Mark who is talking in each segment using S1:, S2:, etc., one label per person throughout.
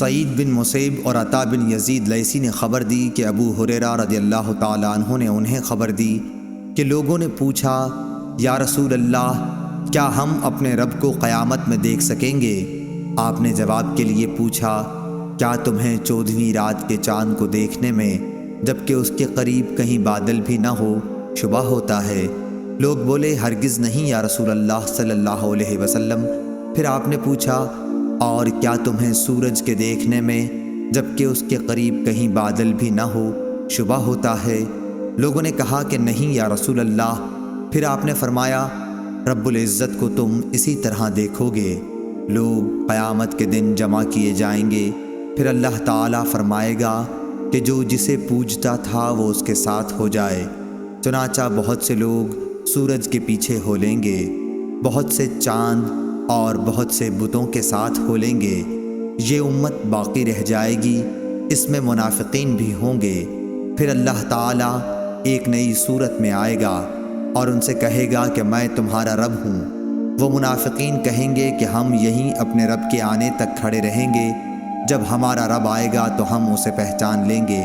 S1: سعید بن مسیب اور عطا بن یزید لیثی نے خبر دی کہ ابو ہریرہ رضی اللہ تعالیٰ عنہ نے انہیں خبر دی کہ لوگوں نے پوچھا، یا رسول اللہ، کیا ہم اپنے رب کو قیامت میں دیکھ سکیں گے؟ آپ نے جواب کے لیے پوچھا، کیا تمہیں 14ویں رات کے چاند کو دیکھنے میں جبکہ اس کے قریب کہیں بادل بھی نہ ہو شبہ ہوتا ہے؟ لوگ بولے، ہرگز نہیں یا رسول اللہ صلی اللہ علیہ وسلم۔ پھر آپ نے پوچھا، اور کیا تمہیں سورج کے دیکھنے میں جبکہ اس کے قریب کہیں بادل بھی نہ ہو شبہ ہوتا ہے؟ لوگوں نے کہا کہ نہیں یا رسول اللہ۔ پھر آپ نے فرمایا، رب العزت کو تم اسی طرح دیکھو گے۔ لوگ قیامت کے دن جمع کیے جائیں گے، پھر اللہ تعالیٰ فرمائے گا کہ جو جسے پوجتا تھا وہ اس کے ساتھ ہو جائے۔ چنانچہ بہت سے لوگ سورج کے پیچھے ہو لیں گے، بہت سے چاند اور بہت سے بتوں کے ساتھ ہو لیں گے۔ یہ امت باقی رہ جائے گی، اس میں منافقین بھی ہوں گے۔ پھر اللہ تعالیٰ ایک نئی صورت میں آئے گا اور ان سے کہے گا کہ میں تمہارا رب ہوں۔ وہ منافقین کہیں گے کہ ہم یہیں اپنے رب کے آنے تک کھڑے رہیں گے، جب ہمارا رب آئے گا تو ہم اسے پہچان لیں گے۔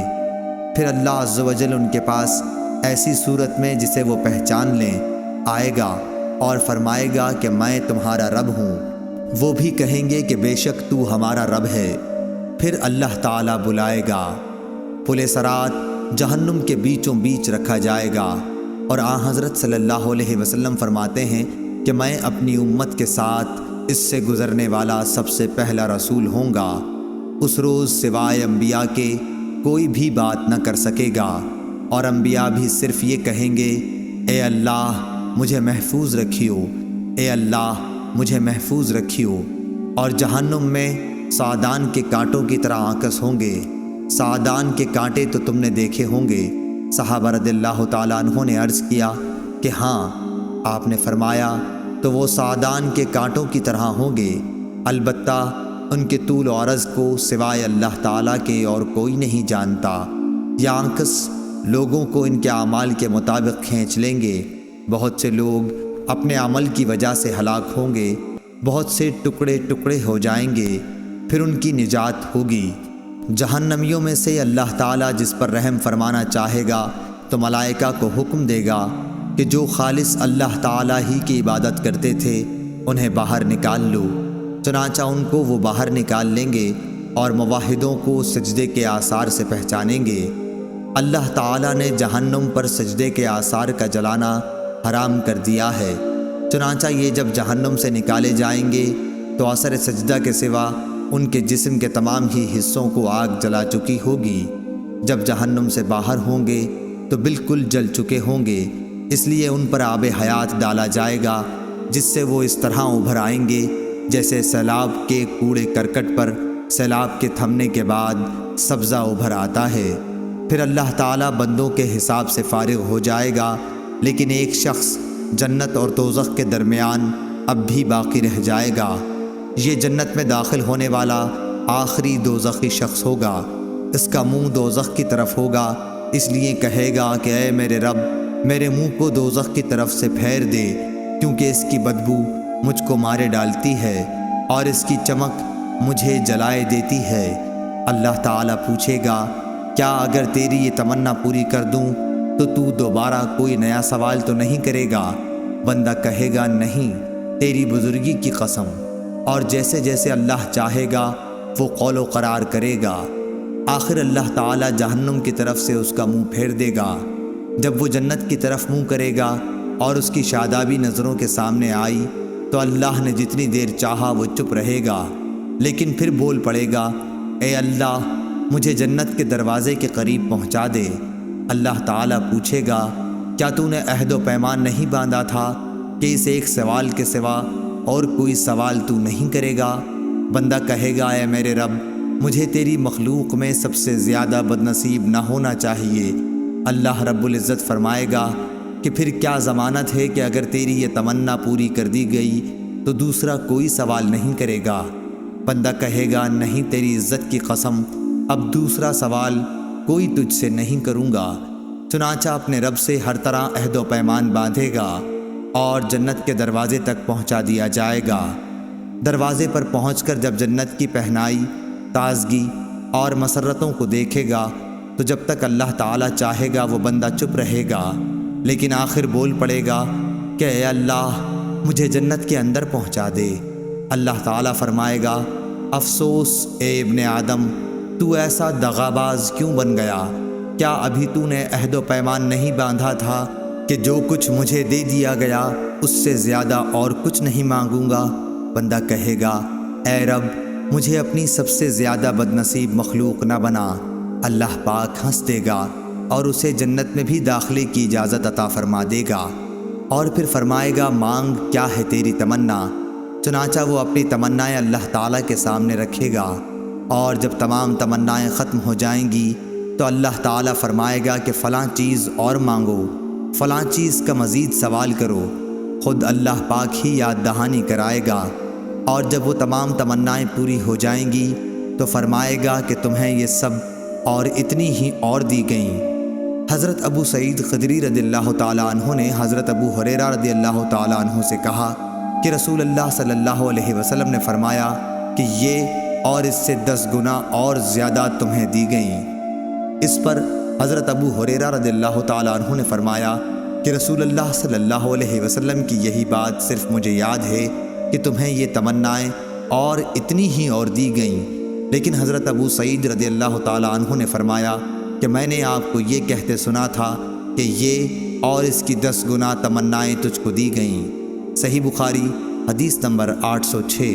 S1: پھر اللہ عز و جل ان کے پاس ایسی صورت میں جسے وہ پہچان لیں آئے گا اور فرمائے گا کہ میں تمہارا رب ہوں۔ وہ بھی کہیں گے کہ بے شک تو ہمارا رب ہے۔ پھر اللہ تعالیٰ بلائے گا، پل صراط جہنم کے بیچوں بیچ رکھا جائے گا، اور حضرت صلی اللہ علیہ وسلم فرماتے ہیں کہ میں اپنی امت کے ساتھ اس سے گزرنے والا سب سے پہلا رسول ہوں گا۔ اس روز سوائے انبیاء کے کوئی بھی بات نہ کر سکے گا، اور انبیاء بھی صرف یہ کہیں گے، اے اللہ مجھے محفوظ رکھیو، اے اللہ مجھے محفوظ رکھیو۔ اور جہنم میں سعدان کے کانٹوں کی طرح آکس ہوں گے۔ سعدان کے کانٹے تو تم نے دیکھے ہوں گے۔ صحابہ رضی اللہ تعالیٰ عنہ نے عرض کیا کہ ہاں۔ آپ نے فرمایا، تو وہ سعدان کے کانٹوں کی طرح ہوں گے، البتہ ان کے طول و عرض کو سوائے اللہ تعالیٰ کے اور کوئی نہیں جانتا۔ یہ آنکس لوگوں کو ان کے اعمال کے مطابق کھینچ لیں گے۔ بہت سے لوگ اپنے عمل کی وجہ سے ہلاک ہوں گے، بہت سے ٹکڑے ٹکڑے ہو جائیں گے، پھر ان کی نجات ہوگی۔ جہنمیوں میں سے اللہ تعالیٰ جس پر رحم فرمانا چاہے گا تو ملائکہ کو حکم دے گا کہ جو خالص اللہ تعالیٰ ہی کی عبادت کرتے تھے انہیں باہر نکال لو۔ چنانچہ ان کو وہ باہر نکال لیں گے اور موحدوں کو سجدے کے آثار سے پہچانیں گے۔ اللہ تعالیٰ نے جہنم پر سجدے کے آثار کا جلانا حرام کر دیا ہے۔ چنانچہ یہ جب جہنم سے نکالے جائیں گے تو اثر سجدہ کے سوا ان کے جسم کے تمام ہی حصوں کو آگ جلا چکی ہوگی۔ جب جہنم سے باہر ہوں گے تو بالکل جل چکے ہوں گے، اس لیے ان پر آب حیات ڈالا جائے گا، جس سے وہ اس طرح ابھر آئیں گے جیسے سیلاب کے کوڑے کرکٹ پر سیلاب کے تھمنے کے بعد سبزہ ابھر آتا ہے۔ پھر اللہ تعالیٰ بندوں کے حساب سے فارغ ہو جائے گا، لیکن ایک شخص جنت اور دوزخ کے درمیان اب بھی باقی رہ جائے گا۔ یہ جنت میں داخل ہونے والا آخری دوزخی شخص ہوگا۔ اس کا منہ دوزخ کی طرف ہوگا، اس لیے کہے گا کہ اے میرے رب، میرے منہ کو دوزخ کی طرف سے پھیر دے، کیونکہ اس کی بدبو مجھ کو مارے ڈالتی ہے اور اس کی چمک مجھے جلائے دیتی ہے۔ اللہ تعالیٰ پوچھے گا، کیا اگر تیری یہ تمنا پوری کر دوں تو دوبارہ کوئی نیا سوال تو نہیں کرے گا؟ بندہ کہے گا، نہیں، تیری بزرگی کی قسم۔ اور جیسے جیسے اللہ چاہے گا وہ قول و قرار کرے گا۔ آخر اللہ تعالیٰ جہنم کی طرف سے اس کا منہ پھیر دے گا۔ جب وہ جنت کی طرف منہ کرے گا اور اس کی شادابی نظروں کے سامنے آئی تو اللہ نے جتنی دیر چاہا وہ چپ رہے گا، لیکن پھر بول پڑے گا، اے اللہ مجھے جنت کے دروازے کے قریب پہنچا دے۔ اللہ تعالیٰ پوچھے گا، کیا تو نے عہد و پیمان نہیں باندھا تھا کہ اس ایک سوال کے سوا اور کوئی سوال تو نہیں کرے گا؟ بندہ کہے گا، اے میرے رب، مجھے تیری مخلوق میں سب سے زیادہ بدنصیب نہ ہونا چاہیے۔ اللہ رب العزت فرمائے گا کہ پھر کیا ضمانت ہے کہ اگر تیری یہ تمنا پوری کر دی گئی تو دوسرا کوئی سوال نہیں کرے گا؟ بندہ کہے گا، نہیں، تیری عزت کی قسم، اب دوسرا سوال کوئی تجھ سے نہیں کروں گا۔ چنانچہ اپنے رب سے ہر طرح عہد و پیمان باندھے گا اور جنت کے دروازے تک پہنچا دیا جائے گا۔ دروازے پر پہنچ کر جب جنت کی پہنائی تازگی اور مسرتوں کو دیکھے گا تو جب تک اللہ تعالیٰ چاہے گا وہ بندہ چپ رہے گا، لیکن آخر بول پڑے گا کہ اے اللہ مجھے جنت کے اندر پہنچا دے۔ اللہ تعالیٰ فرمائے گا افسوس اے ابن آدم، تو ایسا دغاباز کیوں بن گیا؟ کیا ابھی تو نے عہد و پیمان نہیں باندھا تھا کہ جو کچھ مجھے دے دیا گیا اس سے زیادہ اور کچھ نہیں مانگوں گا؟ بندہ کہے گا اے رب مجھے اپنی سب سے زیادہ بدنصیب مخلوق نہ بنا۔ اللہ پاک ہنس دے گا اور اسے جنت میں بھی داخلے کی اجازت عطا فرما دے گا، اور پھر فرمائے گا مانگ کیا ہے تیری تمنا؟ چنانچہ وہ اپنی تمنائیں اللہ تعالیٰ کے سامنے رکھے گا، اور جب تمام تمنائیں ختم ہو جائیں گی تو اللہ تعالیٰ فرمائے گا کہ فلاں چیز اور مانگو، فلاں چیز کا مزید سوال کرو۔ خود اللہ پاک ہی یاد دہانی کرائے گا، اور جب وہ تمام تمنائیں پوری ہو جائیں گی تو فرمائے گا کہ تمہیں یہ سب اور اتنی ہی اور دی گئیں۔ حضرت ابو سعید خدری رضی اللہ تعالیٰ عنہ نے حضرت ابو ہریرہ رضی اللہ تعالیٰ عنہ سے کہا کہ رسول اللہ صلی اللہ علیہ وسلم نے فرمایا کہ یہ اور اس سے 10 گنا اور زیادہ تمہیں دی گئیں۔ اس پر حضرت ابو ہریرہ رضی اللہ تعالیٰ عنہ نے فرمایا کہ رسول اللہ صلی اللہ علیہ وسلم کی یہی بات صرف مجھے یاد ہے کہ تمہیں یہ تمنائیں اور اتنی ہی اور دی گئیں، لیکن حضرت ابو سعید رضی اللہ تعالیٰ عنہ نے فرمایا کہ میں نے آپ کو یہ کہتے سنا تھا کہ یہ اور اس کی 10 گنا تمنائیں تجھ کو دی گئیں۔ صحیح بخاری حدیث نمبر 806۔